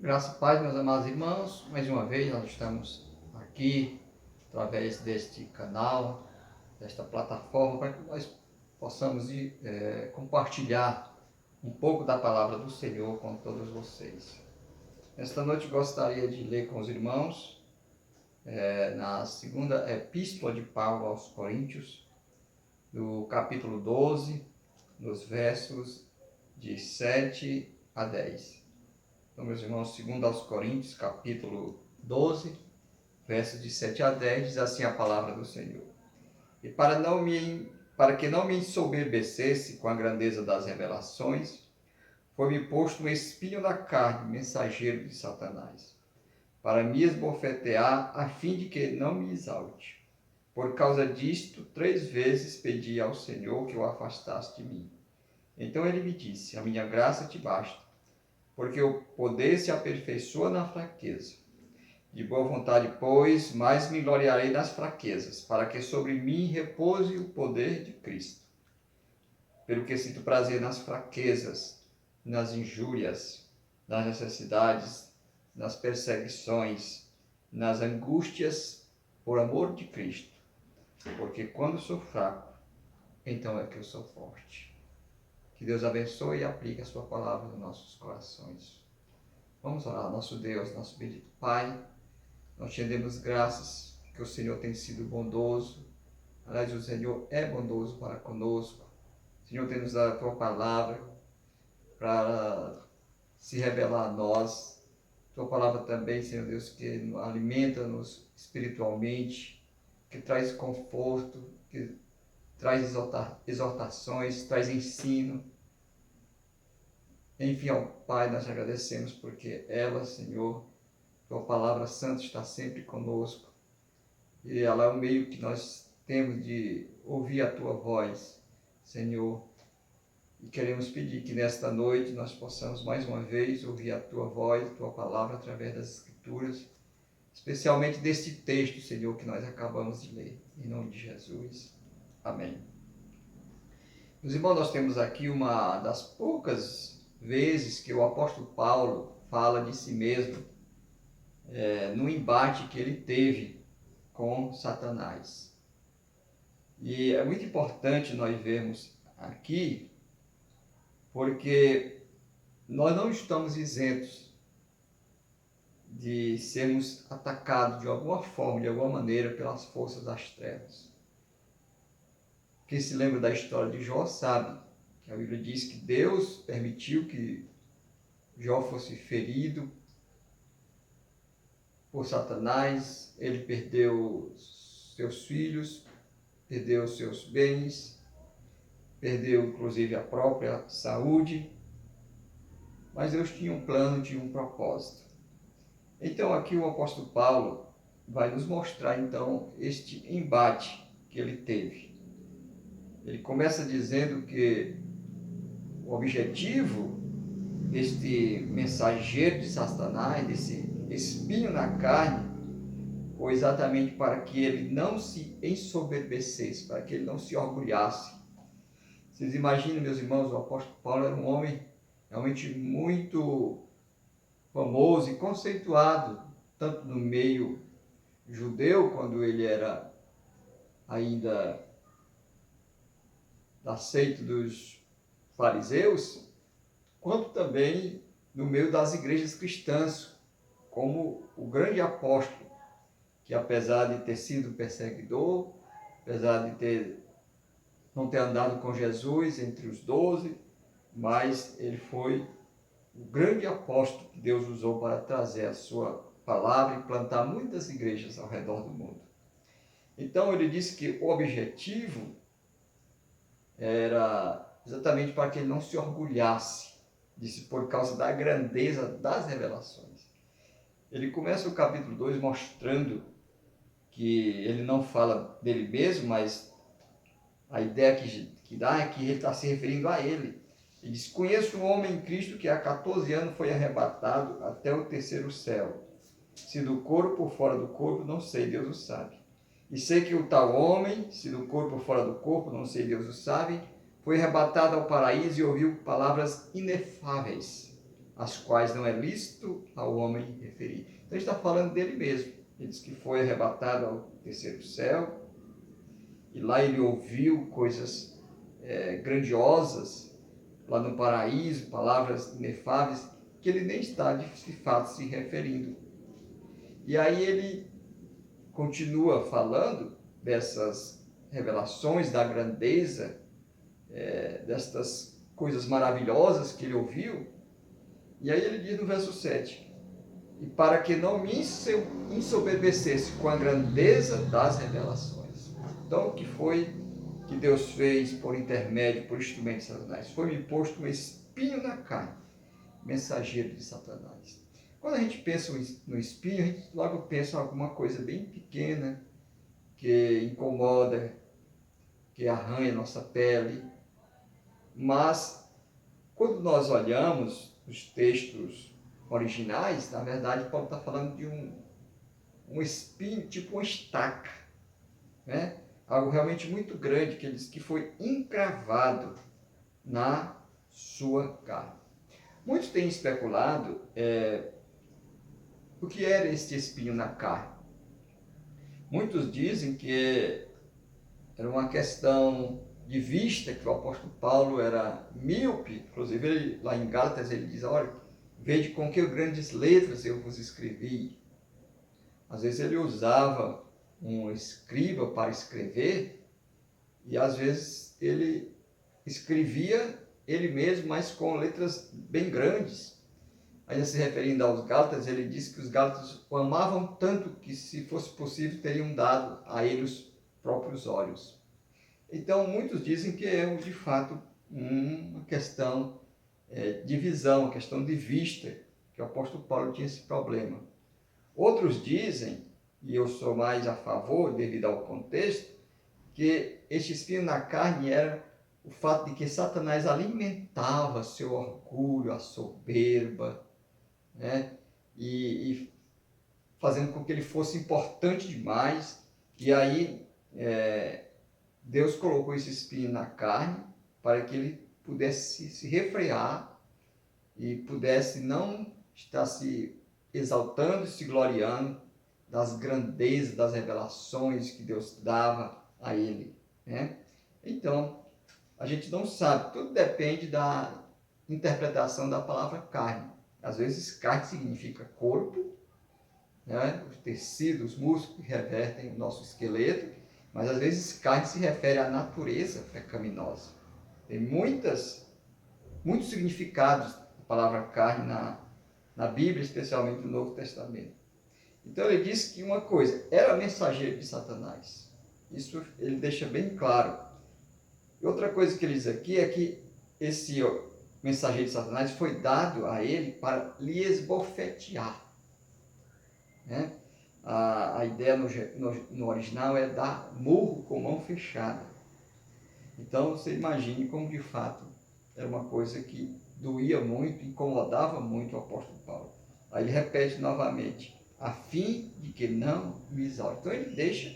Graça e paz, meus amados irmãos. Mais uma vez nós estamos aqui através deste canal, desta plataforma, para que nós possamos compartilhar um pouco da palavra do Senhor com todos vocês. Esta noite gostaria de ler com os irmãos na segunda epístola de Paulo aos Coríntios, do capítulo 12, nos versos de 7 a 10. Então, meus irmãos, segundo aos Coríntios, capítulo 12, versos de 7 a 10, diz assim a palavra do Senhor. E para que não me ensoberbecesse com a grandeza das revelações, foi-me posto um espinho na carne, mensageiro de Satanás, para me esbofetear, a fim de que não me exalte. Por causa disto, 3 vezes pedi ao Senhor que o afastasse de mim. Então ele me disse: a minha graça te basta, porque o poder se aperfeiçoa na fraqueza. De boa vontade, pois, mais me gloriarei nas fraquezas, para que sobre mim repouse o poder de Cristo. Pelo que sinto prazer nas fraquezas, nas injúrias, nas necessidades, nas perseguições, nas angústias, por amor de Cristo. Porque quando sou fraco, então é que eu sou forte. Que Deus abençoe e aplique a sua palavra nos nossos corações. Vamos orar. Nosso Deus, nosso bendito Pai, nós te rendemos graças que o Senhor tem sido bondoso. Aliás, o Senhor é bondoso para conosco. O Senhor tem nos dado a tua palavra para se revelar a nós. Tua palavra também, Senhor Deus, que alimenta-nos espiritualmente, que traz conforto, que traz exortações, traz ensino. Enfim, ó Pai, nós te agradecemos porque ela, Senhor, tua palavra santa está sempre conosco e ela é o meio que nós temos de ouvir a tua voz, Senhor. E queremos pedir que nesta noite nós possamos mais uma vez ouvir a tua voz, a tua palavra através das Escrituras, especialmente deste texto, Senhor, que nós acabamos de ler. Em nome de Jesus. Amém. Meus irmãos, nós temos aqui uma das poucas vezes que o apóstolo Paulo fala de si mesmo no embate que ele teve com Satanás. E é muito importante nós vermos aqui, porque nós não estamos isentos de sermos atacados de alguma forma, de alguma maneira, pelas forças das trevas. Quem se lembra da história de Jó sabe que a Bíblia diz que Deus permitiu que Jó fosse ferido por Satanás, ele perdeu seus filhos, perdeu seus bens, perdeu inclusive a própria saúde, mas Deus tinha um plano, tinha um propósito. Então aqui o apóstolo Paulo vai nos mostrar então este embate que ele teve. Ele começa dizendo que o objetivo deste mensageiro de Satanás, desse espinho na carne, foi exatamente para que ele não se ensoberbecesse, para que ele não se orgulhasse. Vocês imaginam, meus irmãos, o apóstolo Paulo era um homem realmente muito famoso e conceituado, tanto no meio judeu, quando ele era ainda da seita dos fariseus, quanto também no meio das igrejas cristãs, como o grande apóstolo, que apesar de ter sido perseguidor, apesar de não ter andado com Jesus entre os 12, mas ele foi o grande apóstolo que Deus usou para trazer a sua palavra e plantar muitas igrejas ao redor do mundo. Então ele disse que o objetivo era exatamente para que ele não se orgulhasse, disse, por causa da grandeza das revelações. Ele começa o capítulo 2 mostrando que ele não fala dele mesmo, mas a ideia que dá é que ele está se referindo a ele. Ele diz: conheço um homem em Cristo que há 14 anos foi arrebatado até o terceiro céu. Se do corpo ou fora do corpo, não sei, Deus o sabe. E sei que o tal homem, se do corpo ou fora do corpo, não sei, Deus o sabe, foi arrebatado ao paraíso e ouviu palavras inefáveis, as quais não é lícito ao homem referir. Então, ele está falando dele mesmo. Ele diz que foi arrebatado ao terceiro céu, e lá ele ouviu coisas grandiosas, lá no paraíso, palavras inefáveis, que ele nem está de fato se referindo. E aí ele continua falando dessas revelações, da grandeza, destas coisas maravilhosas que ele ouviu. E aí ele diz no verso 7, e para que não me ensoberbecesse com a grandeza das revelações. Então, o que foi que Deus fez por intermédio, por instrumento de Satanás? Foi-me posto um espinho na carne, mensageiro de Satanás. Quando a gente pensa no espinho, a gente logo pensa em alguma coisa bem pequena, que incomoda, que arranha nossa pele. Mas, quando nós olhamos os textos originais, na verdade, Paulo está falando de um espinho, tipo uma estaca, né? Algo realmente muito grande, que ele diz que foi encravado na sua carne. Muitos têm especulado o que era este espinho na carne. Muitos dizem que era uma questão de vista, que o apóstolo Paulo era míope. Inclusive, ele, lá em Gálatas, ele diz, olha, vede com que grandes letras eu vos escrevi. Às vezes ele usava um escriba para escrever, e às vezes ele escrevia ele mesmo, mas com letras bem grandes. Ainda se referindo aos Gálatas, ele disse que os Gálatas o amavam tanto que, se fosse possível, teriam dado a ele os próprios olhos. Então, muitos dizem que é, de fato, uma questão de visão, uma questão de vista, que o apóstolo Paulo tinha esse problema. Outros dizem, e eu sou mais a favor, devido ao contexto, que este espinho na carne era o fato de que Satanás alimentava seu orgulho, a soberba, né? E fazendo com que ele fosse importante demais. E aí Deus colocou esse espinho na carne para que ele pudesse se refrear e pudesse não estar se exaltando e se gloriando das grandezas, das revelações que Deus dava a ele, né? Então, a gente não sabe, tudo depende da interpretação da palavra carne. Às vezes, carne significa corpo, né? Os tecidos, os músculos que revertem o nosso esqueleto, mas às vezes carne se refere à natureza pecaminosa. Tem muitos significados da palavra carne na Bíblia, especialmente no Novo Testamento. Então ele diz que uma coisa, era mensageiro de Satanás. Isso ele deixa bem claro. E outra coisa que ele diz aqui é que esse mensageiro de Satanás foi dado a ele para lhe esbofetear, né? A ideia no original é dar murro com mão fechada. Então você imagine como de fato era uma coisa que doía muito, incomodava muito o apóstolo Paulo. Aí ele repete novamente, a fim de que não me exalte. Então ele deixa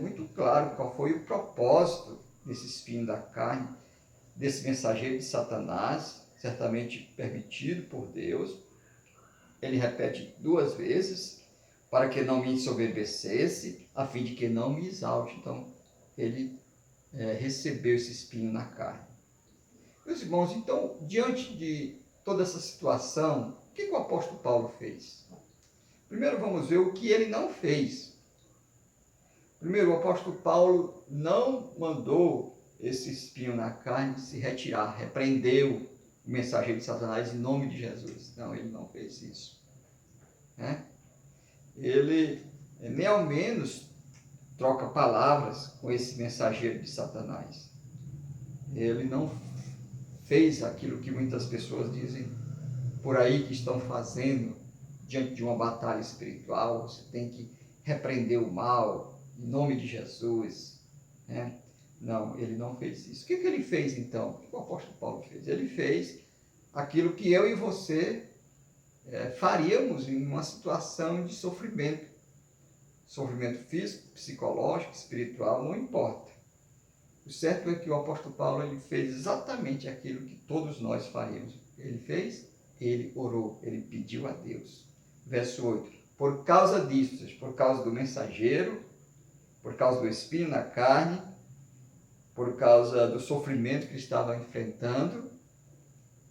muito claro qual foi o propósito desse espinho da carne, desse mensageiro de Satanás, certamente permitido por Deus. Ele repete 2 vezes, para que não me ensoberbecesse, a fim de que não me exalte. Então, ele recebeu esse espinho na carne. Meus irmãos, então, diante de toda essa situação, o que o apóstolo Paulo fez? Primeiro vamos ver o que ele não fez. Primeiro, o apóstolo Paulo não mandou esse espinho na carne se retirar, repreendeu o mensageiro de Satanás em nome de Jesus. Não, ele não fez isso, né? Ele nem ao menos troca palavras com esse mensageiro de Satanás. Ele não fez aquilo que muitas pessoas dizem por aí que estão fazendo diante de uma batalha espiritual. Você tem que repreender o mal em nome de Jesus, né? Não, ele não fez isso. O que ele fez então? O que o apóstolo Paulo fez? Ele fez aquilo que eu e você faríamos em uma situação de sofrimento. Sofrimento físico, psicológico, espiritual, não importa. O certo é que o apóstolo Paulo ele fez exatamente aquilo que todos nós faríamos. Ele fez, ele orou, ele pediu a Deus. Verso 8, por causa disso, por causa do mensageiro, por causa do espinho na carne, por causa do sofrimento que ele estava enfrentando,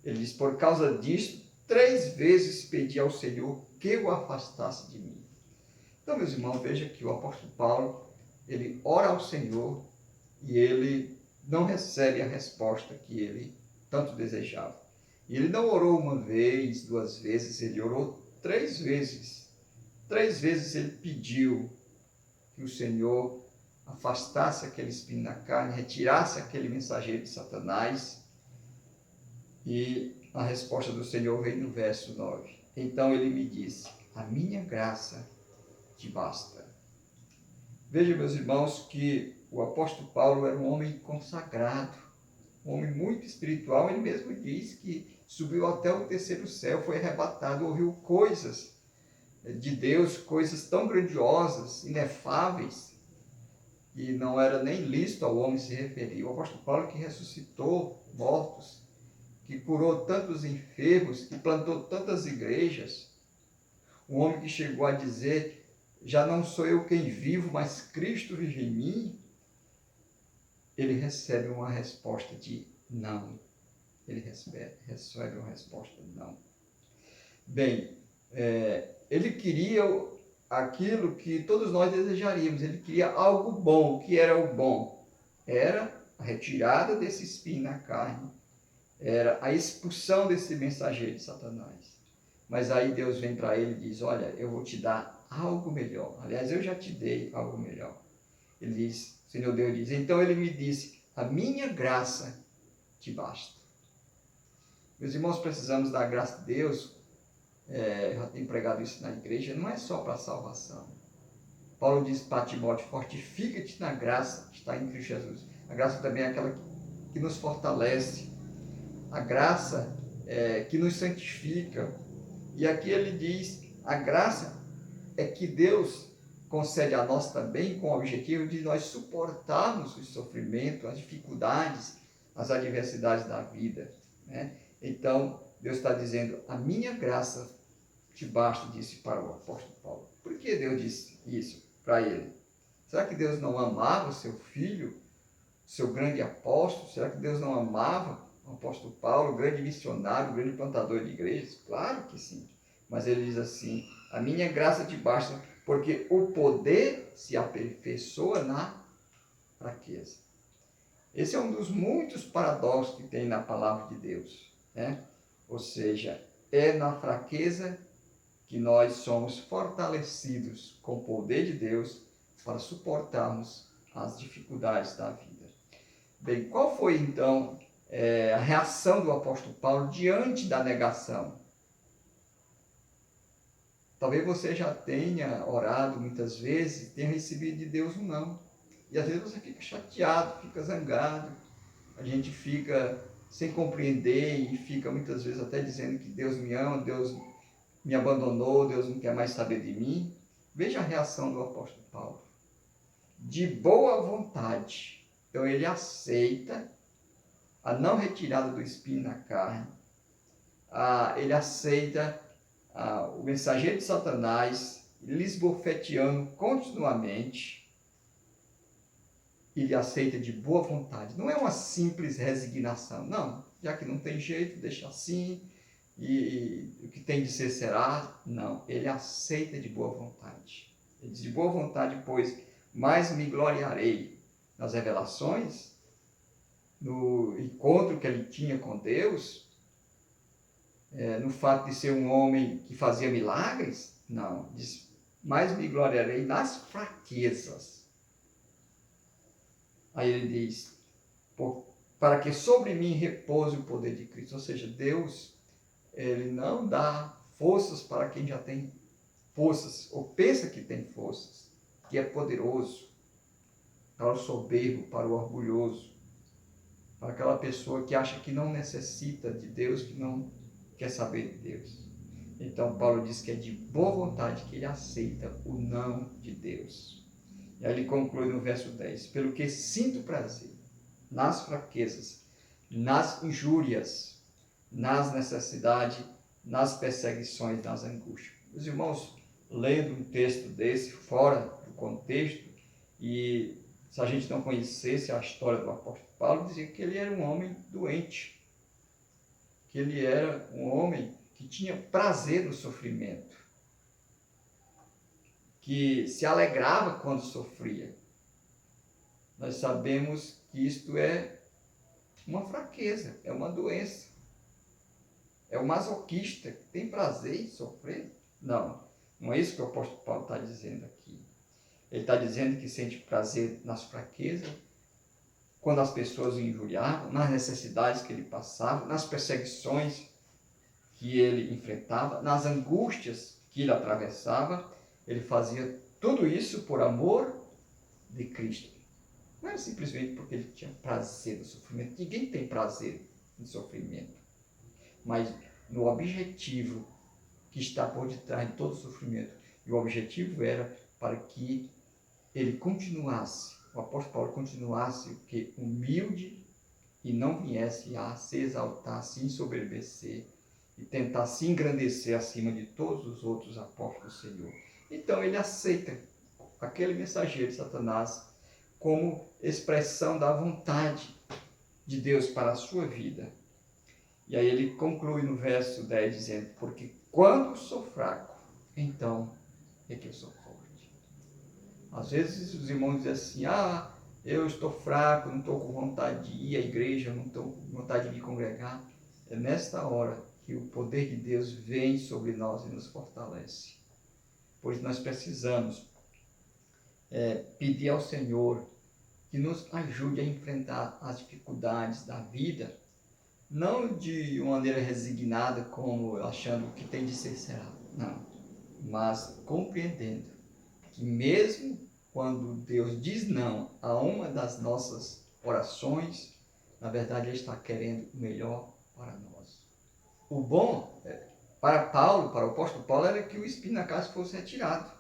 ele diz, por causa disso, 3 vezes pedi ao Senhor que o afastasse de mim. Então, meus irmãos, veja que o apóstolo Paulo, ele ora ao Senhor e ele não recebe a resposta que ele tanto desejava. E ele não orou 1 vez, 2 vezes, ele orou 3 vezes. 3 vezes ele pediu que o Senhor afastasse aquele espinho na carne, retirasse aquele mensageiro de Satanás. E a resposta do Senhor vem no verso 9. Então ele me disse, a minha graça te basta. Veja, meus irmãos, que o apóstolo Paulo era um homem consagrado, um homem muito espiritual. Ele mesmo diz que subiu até o 3º céu, foi arrebatado, ouviu coisas de Deus, coisas tão grandiosas, inefáveis, que não era nem lícito ao homem se referir. O apóstolo Paulo que ressuscitou mortos, que curou tantos enfermos, que plantou tantas igrejas, um homem que chegou a dizer, já não sou eu quem vivo, mas Cristo vive em mim, ele recebe uma resposta de não. Ele recebe uma resposta de não. Bem, ele queria aquilo que todos nós desejaríamos, ele queria algo bom. O que era o bom? Era a retirada desse espinho na carne, era a expulsão desse mensageiro de Satanás. Mas aí Deus vem para ele e diz, olha, eu vou te dar algo melhor. Aliás, eu já te dei algo melhor. Ele diz, o Senhor Deus diz, então ele me disse, a minha graça te basta. Meus irmãos, precisamos da graça de Deus. Eu já tenho pregado isso na igreja, não é só para a salvação. Paulo diz para Timóteo, fortifica-te na graça que está em Cristo Jesus. A graça também é aquela que nos fortalece. A graça que nos santifica. E aqui ele diz, a graça é que Deus concede a nós também com o objetivo de nós suportarmos o sofrimento, as dificuldades, as adversidades da vida, né? Então, Deus está dizendo, a minha graça te basta, disse para o apóstolo Paulo. Por que Deus disse isso para ele? Será que Deus não amava o seu filho, seu grande apóstolo? Será que Deus não amava o apóstolo Paulo, grande missionário, grande plantador de igrejas? Claro que sim. Mas ele diz assim, a minha graça te basta, porque o poder se aperfeiçoa na fraqueza. Esse é um dos muitos paradoxos que tem na palavra de Deus, né? Ou seja, é na fraqueza que nós somos fortalecidos com o poder de Deus para suportarmos as dificuldades da vida. Bem, qual foi então a reação do apóstolo Paulo diante da negação? Talvez você já tenha orado muitas vezes, tenha recebido de Deus um não. E às vezes você fica chateado, fica zangado, a gente fica sem compreender e fica muitas vezes até dizendo que Deus me ama, Deus me abandonou, Deus não quer mais saber de mim. Veja a reação do apóstolo Paulo. De boa vontade. Então ele aceita a não retirada do espinho na carne, ele aceita o mensageiro de Satanás lhe esbofeteando continuamente, ele aceita de boa vontade. Não é uma simples resignação, não, já que não tem jeito, deixa assim, e o que tem de ser será. Não, ele aceita de boa vontade. Ele diz, de boa vontade, pois, mais me gloriarei nas revelações, no encontro que ele tinha com Deus, no fato de ser um homem que fazia milagres. Não, diz, mais me gloriarei nas fraquezas. Aí ele diz, para que sobre mim repouse o poder de Cristo. Ou seja, Deus, ele não dá forças para quem já tem forças, ou pensa que tem forças, que é poderoso, para o soberbo, para o orgulhoso, para aquela pessoa que acha que não necessita de Deus, que não quer saber de Deus. Então Paulo diz que é de boa vontade que ele aceita o não de Deus. E aí ele conclui no verso 10, pelo que sinto prazer nas fraquezas, nas injúrias, nas necessidades, nas perseguições, nas angústias. Os irmãos, lendo um texto desse fora do contexto, e se a gente não conhecesse a história do apóstolo Paulo, dizia que ele era um homem doente, que ele era um homem que tinha prazer no sofrimento, que se alegrava quando sofria. Nós sabemos que isto é uma fraqueza, é uma doença. É o masoquista que tem prazer em sofrer? Não, não é isso que o apóstolo Paulo está dizendo aqui. Ele está dizendo que sente prazer nas fraquezas, quando as pessoas o injuriavam, nas necessidades que ele passava, nas perseguições que ele enfrentava, nas angústias que ele atravessava. Ele fazia tudo isso por amor de Cristo. Não era simplesmente porque ele tinha prazer no sofrimento. Ninguém tem prazer no sofrimento. Mas no objetivo que está por detrás de todo o sofrimento. E o objetivo era para que ele continuasse, o apóstolo Paulo continuasse humilde e não viesse a se exaltar, se ensoberbecer e tentar se engrandecer acima de todos os outros apóstolos do Senhor. Então ele aceita aquele mensageiro de Satanás como expressão da vontade de Deus para a sua vida. E aí ele conclui no verso 10 dizendo: porque quando sou fraco, então é que eu sou forte. Às vezes os irmãos dizem assim: eu estou fraco, não estou com vontade de ir à igreja, não estou com vontade de me congregar. É nesta hora que o poder de Deus vem sobre nós e nos fortalece. Pois nós precisamos pedir ao Senhor que nos ajude a enfrentar as dificuldades da vida, não de uma maneira resignada, como achando que tem de ser, será. Não. Mas compreendendo que mesmo quando Deus diz não a uma das nossas orações, na verdade Ele está querendo o melhor para nós. O bom para Paulo, para o apóstolo Paulo, era que o espinho na carne fosse retirado,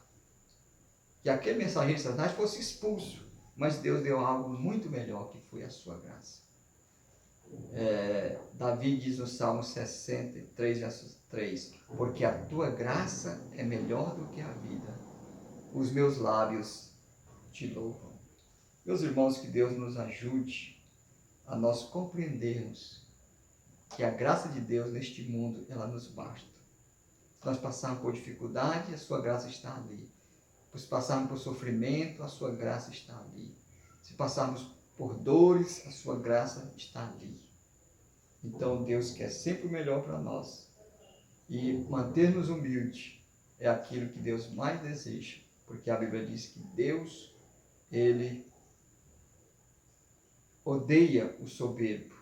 que aquele mensageiro de Satanás fosse expulso. Mas Deus deu algo muito melhor, que foi a sua graça. Davi diz no Salmo 63, verso 3: porque a tua graça é melhor do que a vida, os meus lábios te louvam. Meus irmãos, que Deus nos ajude a nós compreendermos que a graça de Deus neste mundo, ela nos basta. Se nós passarmos por dificuldade, a sua graça está ali. Se passarmos por sofrimento, a sua graça está ali. Se passarmos por dores, a sua graça está ali. Então Deus quer sempre o melhor para nós. E manter-nos humildes é aquilo que Deus mais deseja. Porque a Bíblia diz que Deus, Ele odeia o soberbo,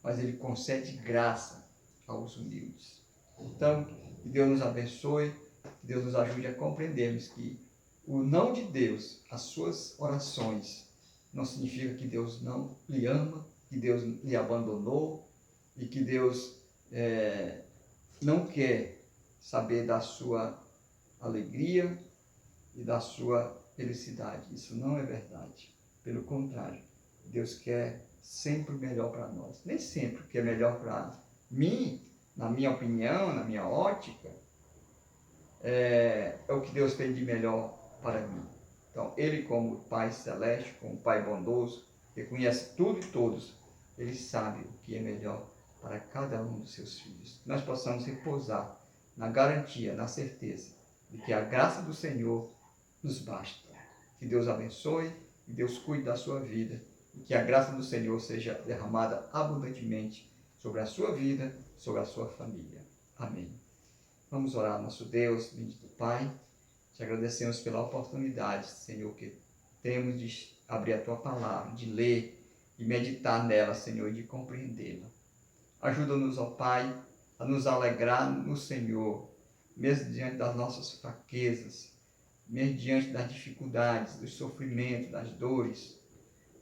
mas Ele concede graça aos humildes. Então, que Deus nos abençoe, que Deus nos ajude a compreendermos que o não de Deus, as suas orações, não significa que Deus não lhe ama, que Deus lhe abandonou e que Deus não quer saber da sua alegria e da sua felicidade. Isso não é verdade. Pelo contrário, Deus quer sempre o melhor para nós. Nem sempre o que é melhor para mim, na minha opinião, na minha ótica, é o que Deus tem de melhor para mim. Então, Ele, como Pai Celeste, como Pai bondoso, que conhece tudo e todos, Ele sabe o que é melhor para cada um dos seus filhos. Que nós possamos repousar na garantia, na certeza de que a graça do Senhor nos basta. Que Deus abençoe, que Deus cuide da sua vida e que a graça do Senhor seja derramada abundantemente sobre a sua vida, sobre a sua família. Amém. Vamos orar, nosso Deus, bendito Pai. Te agradecemos pela oportunidade, Senhor, que temos de abrir a Tua palavra, de ler e meditar nela, Senhor, e de compreendê-la. Ajuda-nos, ó Pai, a nos alegrar no Senhor, mesmo diante das nossas fraquezas, mesmo diante das dificuldades, dos sofrimentos, das dores,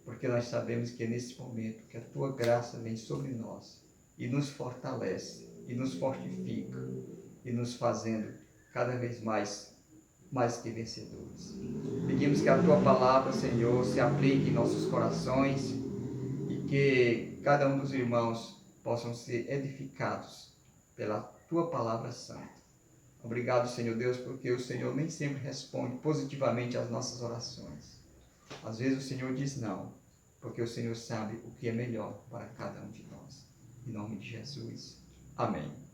porque nós sabemos que é nesse momento que a Tua graça vem sobre nós e nos fortalece, e nos fortifica, e nos fazendo cada vez mais que vencedores. Pedimos que a Tua palavra, Senhor, se aplique em nossos corações e que cada um dos irmãos possam ser edificados pela tua palavra santa. Obrigado, Senhor Deus, porque o Senhor nem sempre responde positivamente às nossas orações. Às vezes o Senhor diz não, porque o Senhor sabe o que é melhor para cada um de nós. Em nome de Jesus. Amém.